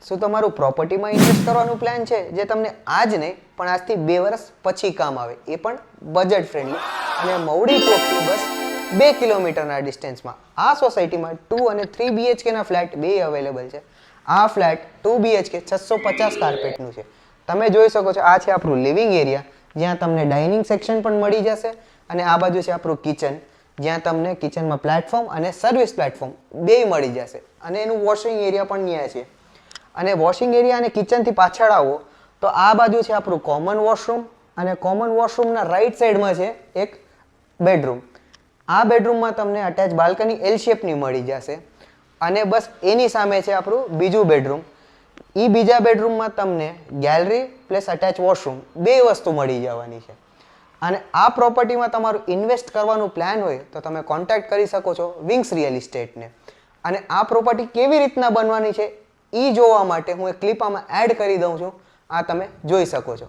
શું તમારું પ્રોપર્ટીમાં ઇન્વેસ્ટ કરવાનું પ્લાન છે જે તમને આજ નહીં પણ આજથી 2 વર્ષ પછી કામ આવે, એ પણ બજેટ ફ્રેન્ડલી અને મવડી ચોકથી બસ 2 કિલોમીટરના ડિસ્ટન્સમાં? આ સોસાયટીમાં 2 અને 3 BHKના ફ્લેટ બે અવેલેબલ છે. આ ફ્લેટ 2 BHK 650 કાર્પેટનું છે. તમે જોઈ શકો છો, આ છે આપણું લિવિંગ એરિયા, જ્યાં તમને ડાઇનિંગ સેક્શન પણ મળી જશે, અને આ બાજુ છે આપણું કિચન, જ્યાં તમને કિચનમાં પ્લેટફોર્મ અને સર્વિસ પ્લેટફોર્મ બે મળી જશે, અને એનું વોશિંગ એરિયા પણ ત્યાં છે. અને વોશિંગ એરિયા અને કિચનથી પાછળ આવો તો આ બાજુ છે આપણું કોમન વોશરૂમ, અને કોમન વોશરૂમના રાઈટ સાઈડમાં છે એક બેડરૂમ. આ બેડરૂમમાં તમને અટેચ બાલ્કની એલ શેપની મળી જશે, અને બસ એની સામે છે આપણું બીજું બેડરૂમ. એ બીજા બેડરૂમમાં તમને ગેલેરી પ્લસ અટેચ વોશરૂમ બે વસ્તુ મળી જવાની છે. અને આ પ્રોપર્ટીમાં તમારું ઇન્વેસ્ટ કરવાનું પ્લાન હોય તો તમે કોન્ટેક્ટ કરી શકો છો વિંગ્સ રિયલ ઇસ્ટેટને. અને આ પ્રોપર્ટી કેવી રીતના બનવાની છે એ જોવા માટે હું એક ક્લિપ આમાં એડ કરી દઉં છું, આ તમે જોઈ શકો છો.